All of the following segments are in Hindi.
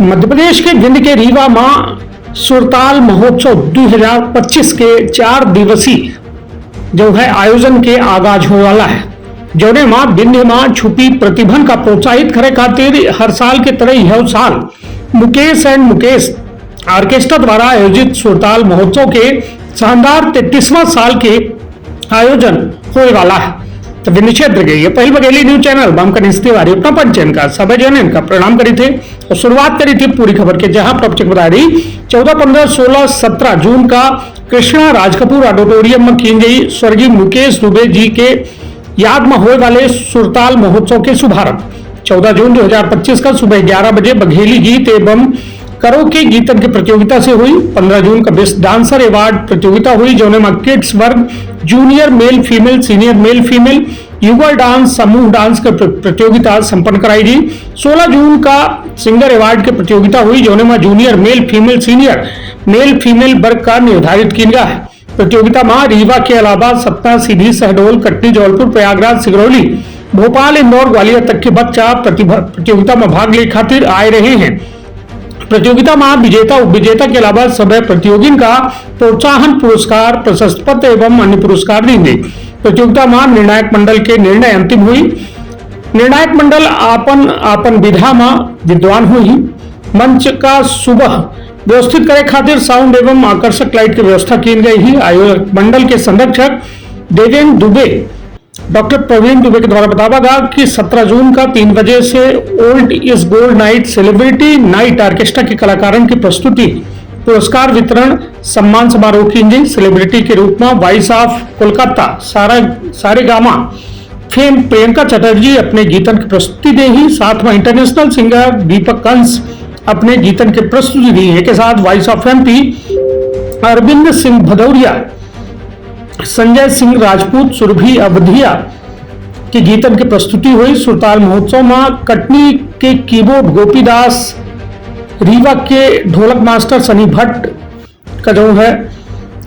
मध्य प्रदेश के भिंड के रीवा मां सुरताल महोत्सव 2025 के 4 दिवसीय जो है आयोजन के आगाज होने वाला है। जोने मां भिंड मां छुपी प्रतिभन का प्रोत्साहित करे खातिर हर साल के तरह यह साल मुकेश एंड मुकेश ऑर्केस्ट्रा द्वारा आयोजित सुरताल महोत्सव के शानदार 33वां साल के आयोजन होने वाला है। तो भिंड क्षेत्र के ये पहल बघेली न्यूज चैनल बामकनिष्ठ तिवारी अपना पंचयन का सब जन इनका प्रणाम करी थे और शुरुआत करी थी पूरी खबर के, जहां प्रपचक बता रही 14, 15, 16, 17 जून का कृष्णा राज कपूर ऑडिटोरियम में की गई स्वर्गीय मुकेश दुबे जी के याद में होने वाले सुरताल महोत्सव के शुभारंभ 14 जून 2025 का सुबह 11 बजे बघेली गीत एवं करोके गीतन की प्रतियोगिता से हुई। 15 जून का बेस्ट डांसर अवार्ड प्रतियोगिता हुई, जोने में किड्स वर्ग, junior male female, senior male female, युगल डांस, समूह डांस की प्रतियोगिता संपन्न कराई गई। 16 जून का सिंगर अवार्ड की प्रतियोगिता हुई, जोने में junior male female, senior male female वर्ग का निर्धारित किया गया है। प्रतियोगिता में रीवा के अलावा सतना, सीधी, शहडोल, कटनी, जबलपुर, प्रयागराज, सिगरौली, भोपाल, इंदौर, ग्वालियर तक के बच्चा प्रतियोगिता में भाग ले खातिर आए रहे हैं। प्रतियोगिता में विजेता उपविजेता के अलावा सभी प्रतियोगियों का प्रोत्साहन पुरस्कार, प्रशस्ति पत्र एवं अन्य पुरस्कार देंगे। प्रतियोगिता में निर्णायक मंडल के निर्णय अंतिम हुई। निर्णायक मंडल आपन विधा में विद्वान हुई। मंच का सुबह व्यवस्थित करे खातिर साउंड एवं आकर्षक लाइट की व्यवस्था की गई ही। आयोजक मंडल के संरक्षक देवेंद्र दुबे, डॉक्टर प्रवीण दुबे के द्वारा बताया गया कि 17 जून का 3 बजे से old is gold night celebrity night orchestra के कलाकारों की प्रस्तुति, पुरस्कार वितरण, सम्मान समारोह की गई। सेलिब्रिटी के रूप में voice of Kolkata Saregama fame Priyanka Chatterjee अपने गीतन की प्रस्तुति देगी। साथ में इंटरनेशनल सिंगर दीपक कंस अपने गीतन की प्रस्तुति दी। एक साथ voice of MP Arvind Singh Bhadauria, Sanjay Singh Rajput, Surabhi Awadhiya की गीतन की प्रस्तुति हुई। सुरताल महोत्सव में कटनी के कीबोर्ड गोपीदास, रीवा के ढोलक मास्टर सनी भट्ट का जो है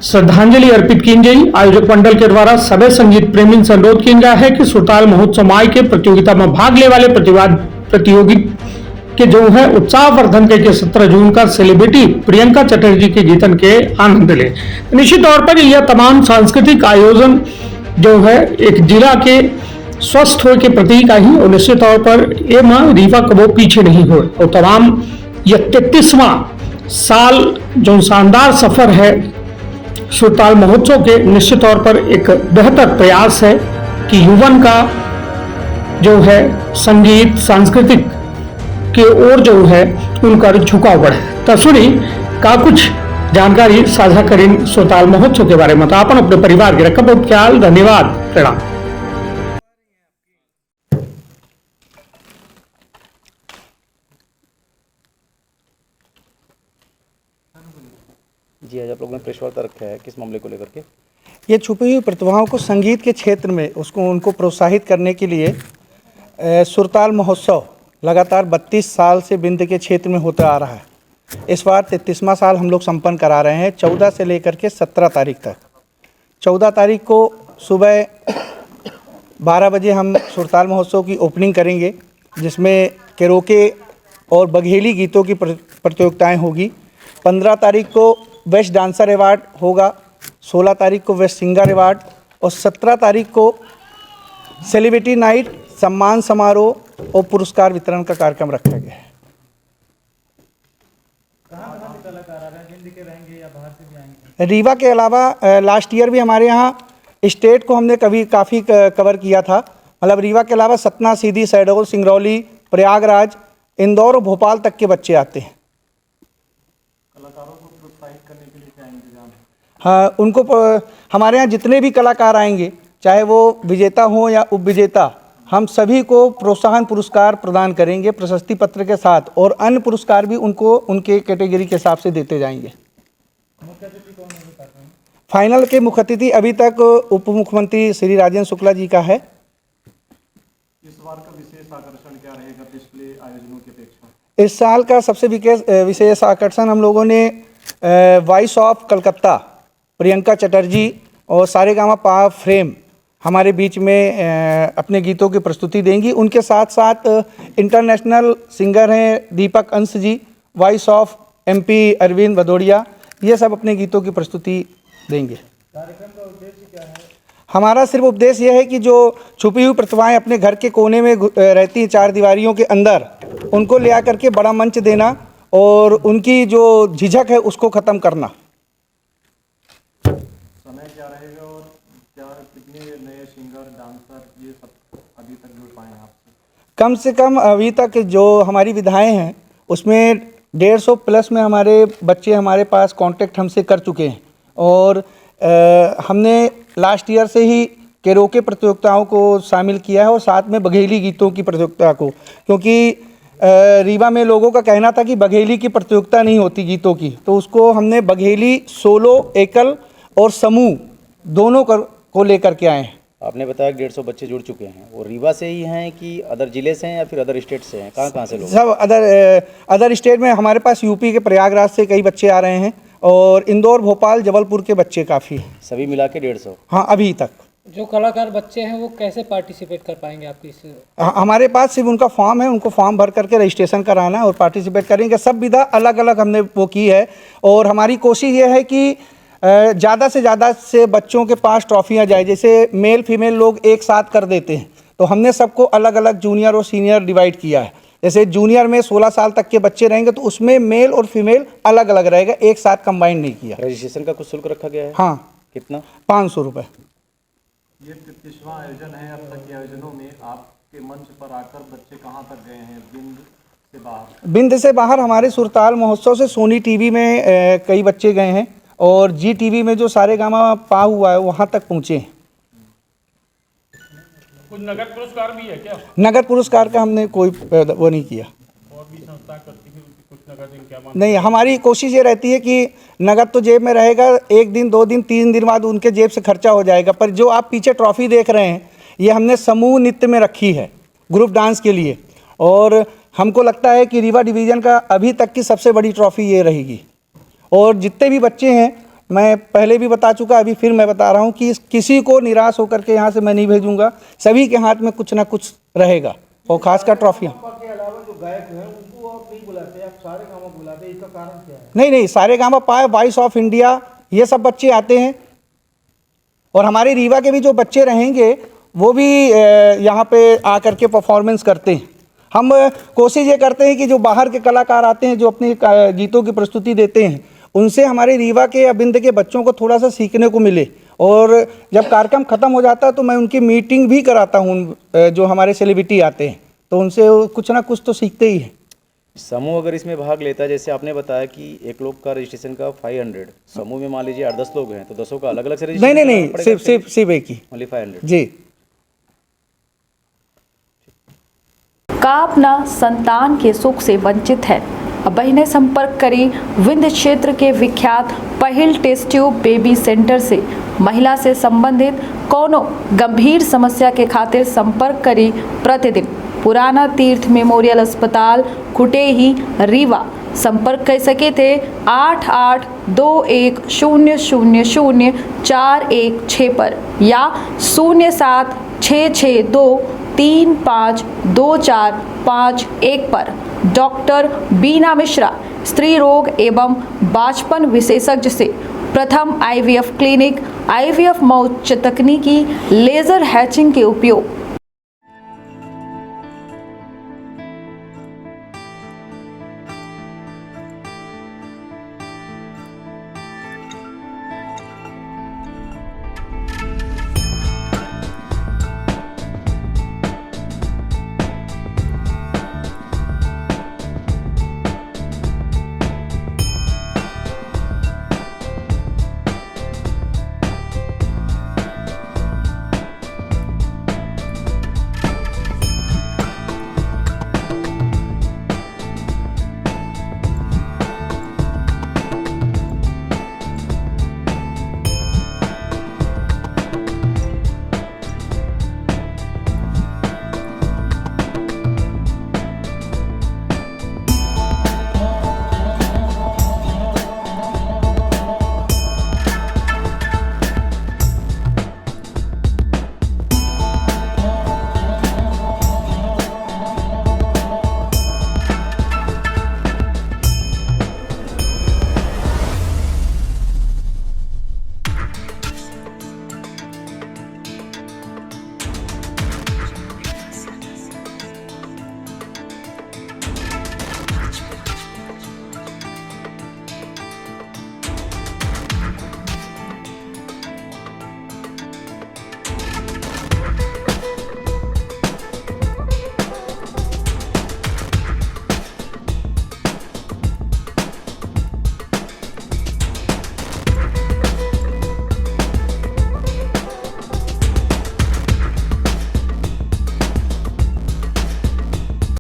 श्रद्धांजलि अर्पित की गई। आयोजक मंडल के द्वारा सभी संगीत प्रेमी से अनुरोध किया गया है कि सुरताल महोत्सव माई के प्रतियोगिता में भाग ले वाले प्रतियोगी के जो है उत्साहवर्धन के 17 जून का सेलिब्रिटी प्रियंका चटर्जी के गीतन के आनंद ले। निश्चित तौर पर यह तमाम सांस्कृतिक आयोजन जो है एक जिला के स्वस्थ हो के प्रतीक आई और निश्चित तौर पर ये मां रीवा कबो पीछे नहीं हो और तमाम यह 33वां साल जो शानदार सफर है सुरताल महोत्सव के, निश्चित तौर पर एक बेहतर प्रयास है कि युवन का जो है संगीत सांस्कृतिक के ओर जो है उनका झुकाव बढ़े। तो सुनी का कुछ जानकारी साझा करें सुरताल महोत्सव के बारे में। तो अपन अपने परिवार के रखा बहुत ख्याल। धन्यवाद, प्रणाम। जी आज आप लोगों ने प्रेस वार्ता रखा है, किस मामले को लेकर के? ये छुपी हुई प्रतिभाओं को संगीत के क्षेत्र में उनको प्रोत्साहित करने के लिए सुरताल महोत्सव लगातार 32 साल से भिंड के क्षेत्र में होता आ रहा है। इस बार 33वां साल हम लोग संपन्न करा रहे हैं 14 से लेकर के 17 तारीख तक। 14 तारीख को सुबह 12 बजे हम सुरताल महोत्सव की ओपनिंग करेंगे, जिसमें कैरोके और बघेली गीतों की प्रतियोगिताएं होगी। 15 तारीख को बेस्ट डांसर अवार्ड होगा, 16 तारीख को बेस्ट सिंगर अवार्ड और 17 तारीख को सेलिब्रिटी नाइट, सम्मान समारोह और पुरस्कार वितरण का कार्यक्रम रखा गया है। रीवा के अलावा लास्ट ईयर भी हमारे यहाँ स्टेट को हमने काफ़ी कवर किया था। मतलब रीवा के अलावा सतना, सीधी, शहडोल, सिंगरौली, प्रयागराज, इंदौर और भोपाल तक के बच्चे आते हैं। कलाकारों को प्रोत्साहित करने के लिए क्या इंतजाम है? हाँ, उनको हमारे यहाँ जितने भी कलाकार आएंगे, चाहे वो विजेता हो या उपविजेता, हम सभी को प्रोत्साहन पुरस्कार प्रदान करेंगे प्रशस्ति पत्र के साथ, और अन्य पुरस्कार भी उनको उनके कैटेगरी के हिसाब से देते जाएंगे। फाइनल के मुख्य अतिथि अभी तक उप मुख्यमंत्री श्री राजेंद्र शुक्ला जी का है। इस बार का विशेष आकर्षण क्या रहेगा पिछले आयोजनों की अपेक्षा? इस साल का सबसे विशेष आकर्षण हम लोगों ने वॉइस ऑफ कलकत्ता प्रियंका चटर्जी और सारेगामा फेम हमारे बीच में अपने गीतों की प्रस्तुति देंगी। उनके साथ साथ इंटरनेशनल सिंगर हैं दीपक अंश जी वॉइस ऑफ MP अरविंद भदौड़िया, ये सब अपने गीतों की प्रस्तुति देंगे। कार्यक्रम का उद्देश्य क्या है? हमारा सिर्फ उद्देश्य यह है कि जो छुपी हुई प्रतिभाएं अपने घर के कोने में रहती हैं, चार दीवारियों के अंदर, उनको ले आकर के बड़ा मंच देना और उनकी जो झिझक है उसको ख़त्म करना। समय क्या रहेगा और क्या कितने नए सिंगर डांसर ये सब अभी तक जुड़ पाए हैं आपसे? कम से कम अभी तक जो हमारी विधाएं हैं उसमें 150 प्लस में हमारे बच्चे हमारे पास कांटेक्ट हमसे कर चुके हैं और हमने लास्ट ईयर से ही कैरोके प्रतियोगिताओं को शामिल किया है और साथ में बघेली गीतों की प्रतियोगिता को, क्योंकि रीवा में लोगों का कहना था कि बघेली की प्रतियोगिता नहीं होती गीतों की, तो उसको हमने बघेली सोलो, एकल और समूह दोनों को लेकर के आए हैं। आपने बताया कि 150 बच्चे जुड़ चुके हैं, वो रीवा से ही हैं कि अदर जिले से हैं या फिर अदर स्टेट से हैं? कहाँ से लोग? सब अदर स्टेट में। हमारे पास यूपी के प्रयागराज से कई बच्चे आ रहे हैं और इंदौर, भोपाल, जबलपुर के बच्चे काफ़ी हैं। सभी मिला के 150? हाँ, अभी तक। जो कलाकार बच्चे हैं वो कैसे पार्टिसिपेट कर पाएंगे आपकी इस? हमारे पास सिर्फ उनका फॉर्म है, उनको फॉर्म भर करके रजिस्ट्रेशन कराना है और पार्टिसिपेट करेंगे। सब विधा अलग अलग हमने वो की है और हमारी कोशिश ये है कि ज़्यादा से बच्चों के पास ट्रॉफियाँ जाए। जैसे मेल फीमेल लोग एक साथ कर देते हैं, तो हमने सबको अलग अलग जूनियर और सीनियर डिवाइड किया है। जैसे जूनियर में 16 साल तक के बच्चे रहेंगे तो उसमें मेल और फीमेल अलग अलग रहेगा, एक साथ कंबाइन नहीं किया। रजिस्ट्रेशन का कुछ शुल्क रखा गया है? हाँ। कितना? 500 रुपये। ये 33वां आयोजन है। अब तक के आयोजनों में आपके मंच पर आकर बच्चे कहाँ तक गए हैं बिंद से बाहर? बिंद से बाहर हमारे सुरताल महोत्सव से सोनी टीवी में कई बच्चे गए हैं और जी टीवी में जो सारेगामा पा हुआ है वहाँ तक पहुँचे हैं। कुछ नगद पुरस्कार भी है क्या? नगद पुरस्कार का हमने कोई वो नहीं किया। और भी संस्था करती है कुछ नगद इनका? नहीं, हमारी कोशिश ये रहती है कि नगद तो जेब में रहेगा, 1 दिन 2 दिन 3 दिन बाद उनके जेब से खर्चा हो जाएगा। पर जो आप पीछे ट्रॉफी देख रहे हैं ये हमने समूह नृत्य में रखी है, ग्रुप डांस के लिए, और हमको लगता है कि रीवा डिवीज़न का अभी तक की सबसे बड़ी ट्रॉफी ये रहेगी। और जितने भी बच्चे हैं, मैं पहले भी बता चुका, अभी फिर मैं बता रहा हूँ कि किसी को निराश होकर के यहाँ से मैं नहीं भेजूँगा। सभी के हाथ में कुछ ना कुछ रहेगा और खासकर ट्रॉफियाँ। नहीं, सारेगामा पाए, वॉइस ऑफ इंडिया, ये सब बच्चे आते हैं और हमारे रीवा के भी जो बच्चे रहेंगे वो भी यहाँ पे आकर के परफॉर्मेंस करते हैं। हम कोशिश ये करते हैं कि जो बाहर के कलाकार आते हैं, जो अपने गीतों की प्रस्तुति देते हैं, उनसे हमारे रीवा के या बिंद के बच्चों को थोड़ा सा सीखने को मिले। और जब कार्यक्रम ख़त्म हो जाता है तो मैं उनकी मीटिंग भी कराता हूँ, जो हमारे सेलिब्रिटी आते हैं, तो उनसे कुछ ना कुछ तो सीखते ही हैं। समूह अगर इसमें भाग लेता है, जैसे आपने बताया कि एक लोग का रजिस्ट्रेशन का 500, समूह में मान लीजिए 8-10 लोग हैं तो 10 का अलग अलग से रजिस्ट्रेशन? नहीं, सिर्फ एक ही। ओनली 500 जी। का अपना संतान के सुख से वंचित है? अब बहिने संपर्क करें विंध्य क्षेत्र के विख्यात पहिल टेस्ट ट्यूब बेबी सेंटर से। महिला से संबंधित कोनो गंभीर समस्या के खातिर संपर्क करें प्रतिदिन पुराना तीर्थ मेमोरियल अस्पताल कुटेही रीवा। संपर्क कर सके थे 8821000416 पर या 0766235245 पर। डॉक्टर बीना मिश्रा स्त्री रोग एवं बांझपन विशेषज्ञ से प्रथम IVF क्लिनिक, IVF मौच तकनीकी, लेजर हैचिंग के उपयोग,